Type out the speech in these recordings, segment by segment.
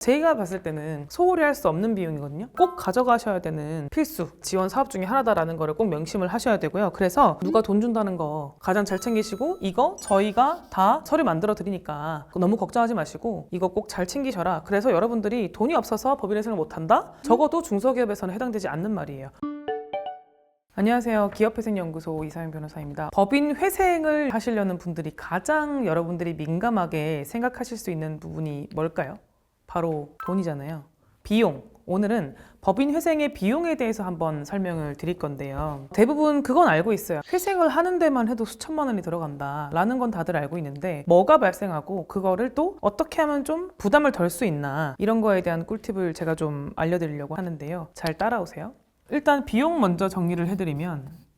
제가 봤을 때는 소홀히 할 수 없는 비용이거든요. 꼭 가져가셔야 되는 필수 지원 사업 중에 하나다라는 거를 꼭 명심을 하셔야 되고요. 그래서 누가 돈 준다는 거 가장 잘 챙기시고, 이거 저희가 다 서류 만들어 드리니까 너무 걱정하지 마시고 이거 꼭 잘 챙기셔라. 그래서 여러분들이 돈이 없어서 법인회생을 못한다? 적어도 중소기업에서는 해당되지 않는 말이에요. 안녕하세요. 기업회생연구소 이상형 변호사입니다. 법인 회생을 하시려는 분들이 가장 여러분들이 민감하게 생각하실 수 있는 부분이 뭘까요? 바로 돈이잖아요. 비용. 오늘은 법인 회생의 비용에 대해서 한번 설명을 드릴 건데요. 대부분 그건 알고 있어요. 회생을 하는 데만 해도 수천만 원이 들어간다 라는 건 다들 알고 있는데, 뭐가 발생하고 그거를 또 어떻게 하면 좀 부담을 덜 수 있나, 이런 거에 대한 꿀팁을 제가 좀 알려드리려고 하는데요. 잘 따라오세요. 일단 비용 먼저 정리를 해드리면,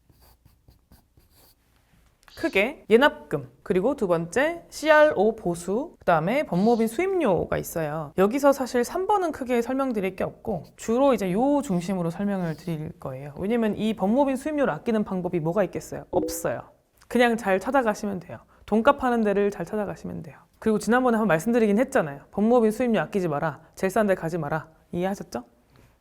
크게 예납금, 그리고 두 번째 CRO 보수, 그 다음에 법무법인 수임료가 있어요. 여기서 사실 3번은 크게 설명드릴 게 없고 주로 이제 요 중심으로 설명을 드릴 거예요. 왜냐면 이 법무법인 수임료를 아끼는 방법이 뭐가 있겠어요? 없어요. 그냥 잘 찾아가시면 돼요. 돈값 하는 데를 잘 찾아가시면 돼요. 그리고 지난번에 한번 말씀드리긴 했잖아요. 법무법인 수임료 아끼지 마라, 제일 싼 데 가지 마라. 이해하셨죠?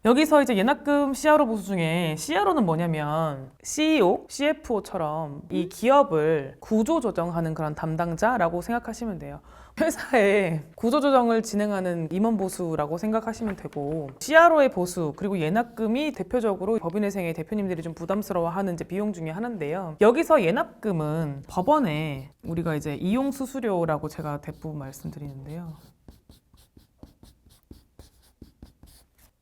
여기서 이제 예납금 CRO 보수 중에, CRO는 뭐냐면 CEO, CFO처럼 이 기업을 구조조정하는 그런 담당자라고 생각하시면 돼요. 회사의 구조조정을 진행하는 임원보수라고 생각하시면 되고, CRO의 보수 그리고 예납금이 대표적으로 법인회생의 대표님들이 좀 부담스러워하는 이제 비용 중에 하나인데요. 여기서 예납금은 법원에 우리가 이제 이용수수료라고 제가 대부분 말씀드리는데요.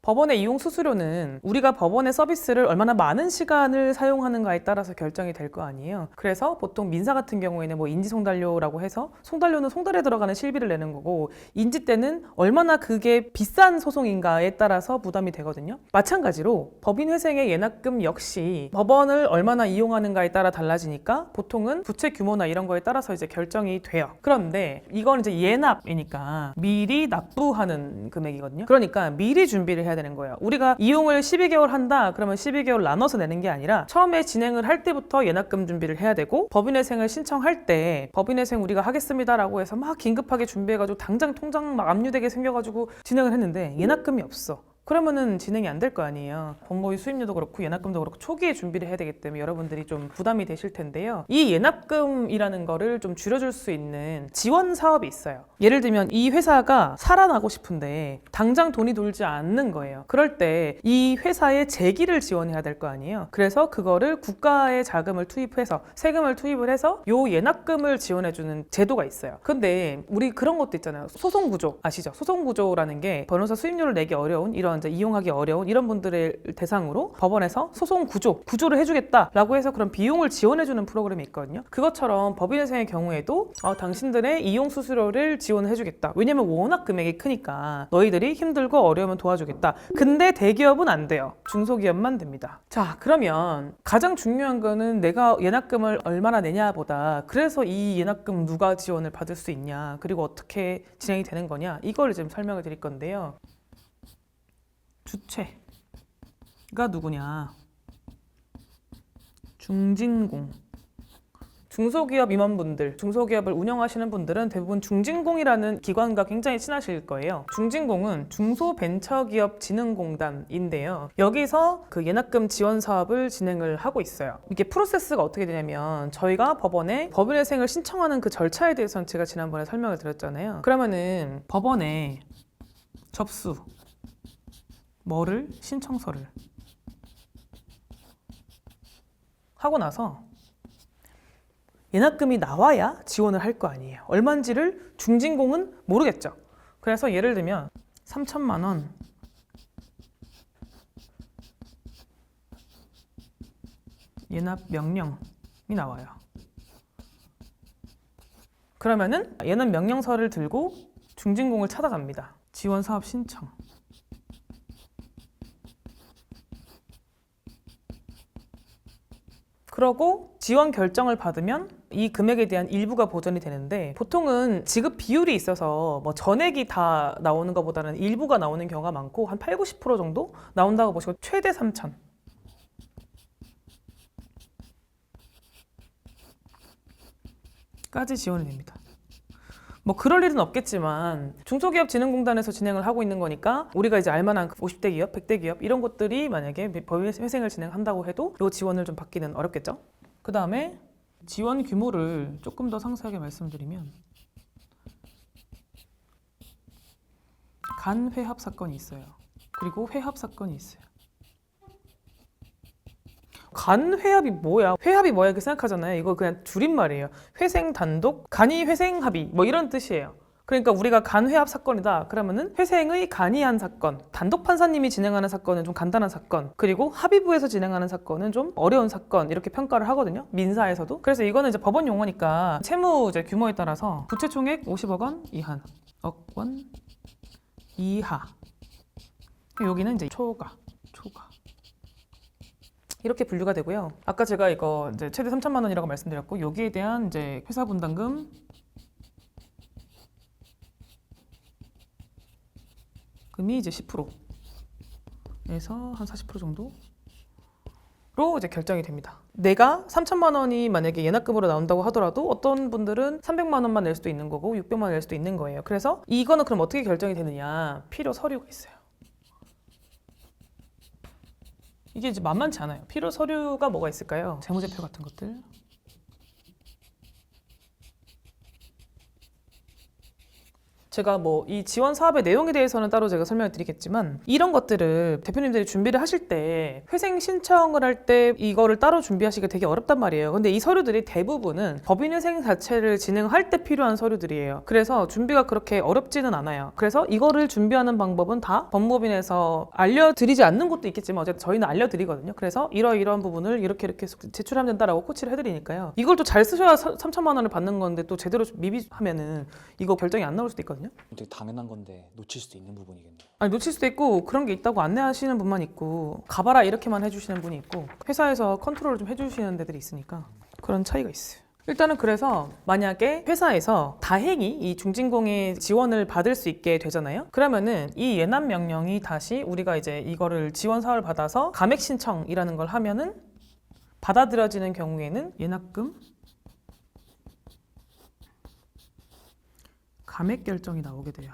법원의 이용 수수료는 우리가 법원의 서비스를 얼마나 많은 시간을 사용하는가에 따라서 결정이 될 거 아니에요. 그래서 보통 민사 같은 경우에는 뭐 인지송달료라고 해서, 송달료는 송달에 들어가는 실비를 내는 거고, 인지 때는 얼마나 그게 비싼 소송인가에 따라서 부담이 되거든요. 마찬가지로 법인회생의 예납금 역시 법원을 얼마나 이용하는가에 따라 달라지니까 보통은 부채 규모나 이런 거에 따라서 이제 결정이 돼요. 그런데 이건 이제 예납이니까 미리 납부하는 금액이거든요. 그러니까 미리 준비를 해야 되는 거예요. 우리가 이용을 12개월 한다 그러면 12개월 나눠서 내는 게 아니라 처음에 진행을 할 때부터 예납금 준비를 해야 되고, 법인회생을 신청할 때 법인회생 우리가 하겠습니다라고 해서 막 긴급하게 준비해가지고 당장 통장 막 압류되게 생겨가지고 진행을 했는데 예납금이 없어. 그러면은 진행이 안 될 거 아니에요. 법무법인 수임료도 그렇고 예납금도 그렇고 초기에 준비를 해야 되기 때문에 여러분들이 좀 부담이 되실 텐데요. 이 예납금이라는 거를 좀 줄여줄 수 있는 지원 사업이 있어요. 예를 들면 이 회사가 살아나고 싶은데 당장 돈이 돌지 않는 거예요. 그럴 때 이 회사의 재기를 지원해야 될 거 아니에요. 그래서 그거를 국가의 자금을 투입해서, 세금을 투입을 해서 요 예납금을 지원해주는 제도가 있어요. 근데 우리 그런 것도 있잖아요. 소송구조 아시죠? 소송구조라는 게 변호사 수임료를 내기 어려운, 이런 이제 이용하기 어려운 이런 분들을 대상으로 법원에서 소송 구조를 해주겠다라고 해서 그런 비용을 지원해주는 프로그램이 있거든요. 그것처럼 법인회생의 경우에도 당신들의 이용 수수료를 지원해주겠다. 왜냐면 워낙 금액이 크니까 너희들이 힘들고 어려우면 도와주겠다. 근데 대기업은 안 돼요. 중소기업만 됩니다. 자, 그러면 가장 중요한 거는 내가 예납금을 얼마나 내냐보다, 그래서 이 예납금 누가 지원을 받을 수 있냐, 그리고 어떻게 진행이 되는 거냐, 이걸 지금 설명을 드릴 건데요. 주체가 누구냐? 중진공. 중소기업 임원분들, 중소기업을 운영하시는 분들은 대부분 중진공이라는 기관과 굉장히 친하실 거예요. 중진공은 중소벤처기업진흥공단인데요. 여기서 그 예납금 지원 사업을 진행을 하고 있어요. 이게 프로세스가 어떻게 되냐면, 저희가 법원에 법인회생을 신청하는 그 절차에 대해서는 제가 지난번에 설명을 드렸잖아요. 그러면은 법원에 접수, 뭐를? 신청서를 하고 나서 예납금이 나와야 지원을 할 거 아니에요. 얼마인지를 중진공은 모르겠죠. 그래서 예를 들면 3천만 원 예납 명령이 나와요. 그러면은 예납 명령서를 들고 중진공을 찾아갑니다. 지원 사업 신청. 그러고 지원 결정을 받으면 이 금액에 대한 일부가 보전이 되는데, 보통은 지급 비율이 있어서 뭐 전액이 다 나오는 것보다는 일부가 나오는 경우가 많고, 한 8, 90% 정도 나온다고 보시고, 최대 3천 까지 지원이 됩니다. 뭐 그럴 일은 없겠지만 중소기업진흥공단에서 진행을 하고 있는 거니까 우리가 이제 알만한 50대 기업, 100대 기업 이런 것들이 만약에 법인회생을 진행한다고 해도 이 지원을 좀 받기는 어렵겠죠. 그 다음에 지원 규모를 조금 더 상세하게 말씀드리면 간회합 사건이 있어요. 그리고 회합 사건이 있어요. 간회합이 뭐야? 회합이 뭐야? 이렇게 생각하잖아요. 이거 그냥 줄임말이에요. 회생 단독, 간이 회생 합의 뭐 이런 뜻이에요. 그러니까 우리가 간회합 사건이다 그러면은 회생의 간이한 사건, 단독 판사님이 진행하는 사건은 좀 간단한 사건, 그리고 합의부에서 진행하는 사건은 좀 어려운 사건 이렇게 평가를 하거든요. 민사에서도. 그래서 이거는 이제 법원 용어니까 채무 이제 규모에 따라서 부채 총액 50억 원 이하, 억 원 이하. 여기는 이제 초과. 이렇게 분류가 되고요. 아까 제가 이거 이제 최대 3천만 원이라고 말씀드렸고 여기에 대한 이제 회사 분담금 금이 이제 10%에서 한 40% 정도로 이제 결정이 됩니다. 내가 3천만 원이 만약에 예납금으로 나온다고 하더라도 어떤 분들은 300만 원만 낼 수도 있는 거고 600만 원 낼 수도 있는 거예요. 그래서 이거는 그럼 어떻게 결정이 되느냐? 필요 서류가 있어요. 이게 이제 만만치 않아요. 필요 서류가 뭐가 있을까요? 재무제표 같은 것들. 제가 뭐 이 지원 사업의 내용에 대해서는 따로 제가 설명을 드리겠지만 이런 것들을 대표님들이 준비를 하실 때 회생 신청을 할 때 이거를 따로 준비하시기가 되게 어렵단 말이에요. 근데 이 서류들이 대부분은 법인회생 자체를 진행할 때 필요한 서류들이에요. 그래서 준비가 그렇게 어렵지는 않아요. 그래서 이거를 준비하는 방법은 다 법무법인에서 알려드리지 않는 것도 있겠지만 어쨌든 저희는 알려드리거든요. 그래서 이러이러한 부분을 이렇게 제출하면 된다라고 코치를 해드리니까요. 이걸 또 잘 쓰셔야 3천만 원을 받는 건데 또 제대로 미비하면은 이거 결정이 안 나올 수도 있거든요. 되게 당연한 건데 놓칠 수도 있는 부분이겠네요. 아니 놓칠 수도 있고 그런 게 있다고 안내하시는 분만 있고 가봐라 이렇게만 해주시는 분이 있고 회사에서 컨트롤을 좀 해주시는 데들이 있으니까 그런 차이가 있어요. 일단은 그래서 만약에 회사에서 다행히 이 중진공의 지원을 받을 수 있게 되잖아요. 그러면은 이 예납 명령이 다시 우리가 이제 이거를 지원 사업을 받아서 감액 신청이라는 걸 하면은 받아들여지는 경우에는 예납금 감액 결정이 나오게 돼요.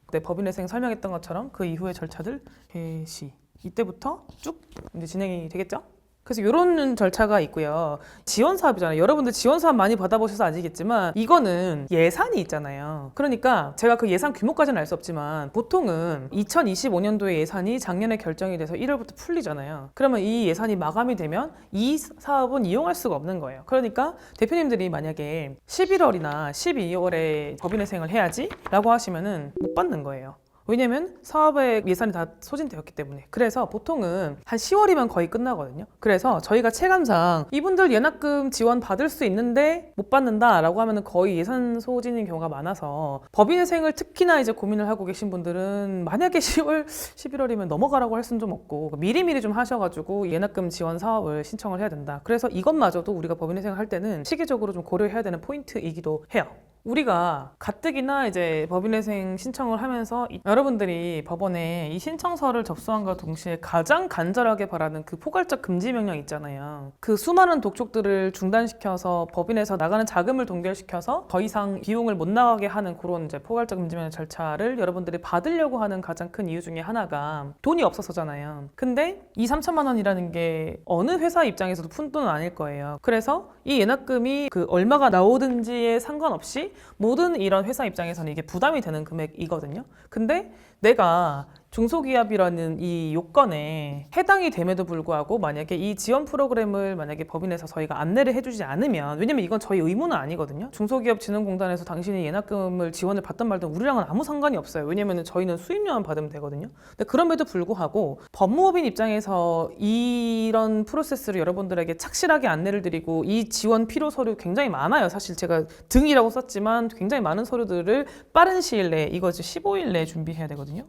그때 법인회생 설명했던 것처럼 그 이후의 절차들 개시 이때부터 쭉 이제 진행이 되겠죠? 그래서 이런 절차가 있고요. 지원 사업이잖아요. 여러분들 지원 사업 많이 받아보셔서 아시겠지만 이거는 예산이 있잖아요. 그러니까 제가 그 예산 규모까지는 알 수 없지만 보통은 2025년도에 예산이 작년에 결정이 돼서 1월부터 풀리잖아요. 그러면 이 예산이 마감이 되면 이 사업은 이용할 수가 없는 거예요. 그러니까 대표님들이 만약에 11월이나 12월에 법인회생을 해야지 라고 하시면은 못 받는 거예요. 왜냐면 사업의 예산이 다 소진되었기 때문에. 그래서 보통은 한 10월이면 거의 끝나거든요. 그래서 저희가 체감상 이분들 예납금 지원 받을 수 있는데 못 받는다 라고 하면 거의 예산 소진인 경우가 많아서 법인회생을 특히나 이제 고민을 하고 계신 분들은 만약에 10월, 11월이면 넘어가라고 할 수는 좀 없고 미리미리 좀 하셔가지고 예납금 지원 사업을 신청을 해야 된다. 그래서 이것마저도 우리가 법인회생을 할 때는 시기적으로 좀 고려해야 되는 포인트이기도 해요. 우리가 가뜩이나 이제 법인회생 신청을 하면서 여러분들이 법원에 이 신청서를 접수함과 동시에 가장 간절하게 바라는 그 포괄적 금지 명령 있잖아요. 그 수많은 독촉들을 중단시켜서 법인에서 나가는 자금을 동결시켜서 더 이상 비용을 못 나가게 하는 그런 이제 포괄적 금지 명령 절차를 여러분들이 받으려고 하는 가장 큰 이유 중에 하나가 돈이 없어서잖아요. 근데 이 3천만 원이라는 게 어느 회사 입장에서도 푼 돈은 아닐 거예요. 그래서 이 예납금이 그 얼마가 나오든지에 상관없이 모든 이런 회사 입장에서는 이게 부담이 되는 금액이거든요. 근데 내가 중소기업이라는 이 요건에 해당이 됨에도 불구하고 만약에 이 지원 프로그램을 만약에 법인에서 저희가 안내를 해주지 않으면, 왜냐면 이건 저희 의무는 아니거든요. 중소기업진흥공단에서 당신이 예납금을 지원을 받든 말든 우리랑은 아무 상관이 없어요. 왜냐면 저희는 수입료만 받으면 되거든요. 근데 그럼에도 불구하고 법무법인 입장에서 이런 프로세스를 여러분들에게 착실하게 안내를 드리고 이 지원 필요 서류 굉장히 많아요. 사실 제가 등이라고 썼지만 굉장히 많은 서류들을 빠른 시일 내에, 이거 15일 내에 준비해야 되거든요.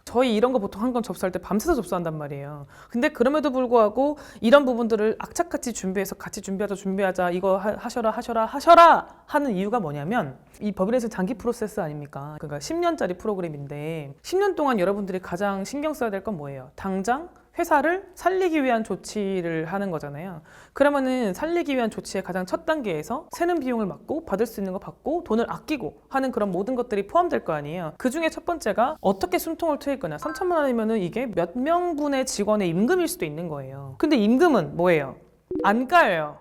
저희 이런 거 보통 한 건 접수할 때 밤새서 접수한단 말이에요. 근데 그럼에도 불구하고 이런 부분들을 악착같이 준비해서 같이 준비하자 이거 하셔라 하는 이유가 뭐냐면 이 법인회생 장기 프로세스 아닙니까? 그러니까 10년짜리 프로그램인데 10년 동안 여러분들이 가장 신경 써야 될 건 뭐예요? 당장 회사를 살리기 위한 조치를 하는 거잖아요. 그러면은 살리기 위한 조치의 가장 첫 단계에서 새는 비용을 막고 받을 수 있는 거 받고 돈을 아끼고 하는 그런 모든 것들이 포함될 거 아니에요. 그 중에 첫 번째가 어떻게 숨통을 트일 거냐. 3천만 원이면은 이게 몇 명분의 직원의 임금일 수도 있는 거예요. 근데 임금은 뭐예요? 안 까요.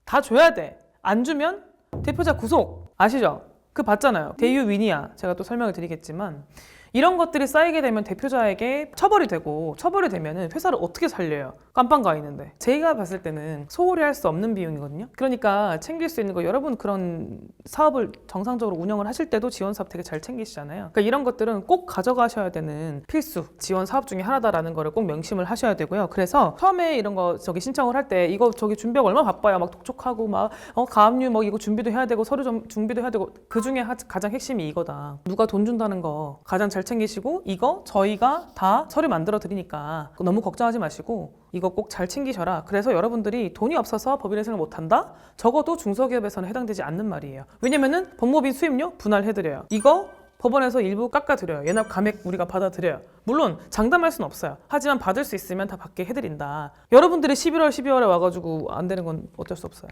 다 줘야 돼. 안 주면 대표자 구속. 아시죠? 그 봤잖아요. 대유 위니아. 제가 또 설명을 드리겠지만 이런 것들이 쌓이게 되면 대표자에게 처벌이 되고 처벌이 되면은 회사를 어떻게 살려요? 깜빵 가 있는데. 제가 봤을 때는 소홀히 할 수 없는 비용이거든요. 그러니까 챙길 수 있는 거 여러분 그런 사업을 정상적으로 운영을 하실 때도 지원 사업 되게 잘 챙기시잖아요. 그러니까 이런 것들은 꼭 가져가셔야 되는 필수 지원 사업 중에 하나다라는 거를 꼭 명심을 하셔야 되고요. 그래서 처음에 이런 거 신청을 할 때 이거 준비하고 얼마나 바빠요. 막 독촉하고 막 가압류 뭐 이거 준비도 해야 되고 서류 좀 준비도 해야 되고 그 중에 가장 핵심이 이거다. 누가 돈 준다는 거 가장 잘 챙기시고 이거 저희가 다 서류 만들어 드리니까 너무 걱정하지 마시고 이거 꼭 잘 챙기셔라. 그래서 여러분들이 돈이 없어서 법인회생을 못한다? 적어도 중소기업에서는 해당되지 않는 말이에요. 왜냐면은 법무법인 수임료 분할해드려요. 이거 법원에서 일부 깎아드려요. 연합 감액 우리가 받아드려요. 물론 장담할 수는 없어요. 하지만 받을 수 있으면 다 받게 해드린다. 여러분들이 11월, 12월에 와가지고 안 되는 건 어쩔 수 없어요.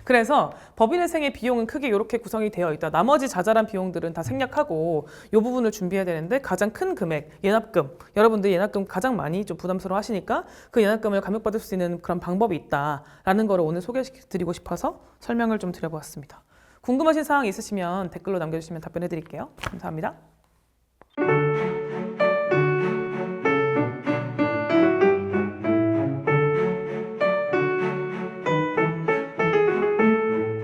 그래서 법인회생의 비용은 크게 이렇게 구성이 되어 있다. 나머지 자잘한 비용들은 다 생략하고 이 부분을 준비해야 되는데 가장 큰 금액, 연합금. 여러분들이 연합금 가장 많이 좀 부담스러워 하시니까 그 연합금을 감액받을 수 있는 그런 방법이 있다라는 거를 오늘 소개해드리고 싶어서 설명을 좀 드려보았습니다. 궁금하신 사항 있으시면 댓글로 남겨주시면 답변해 드릴게요. 감사합니다.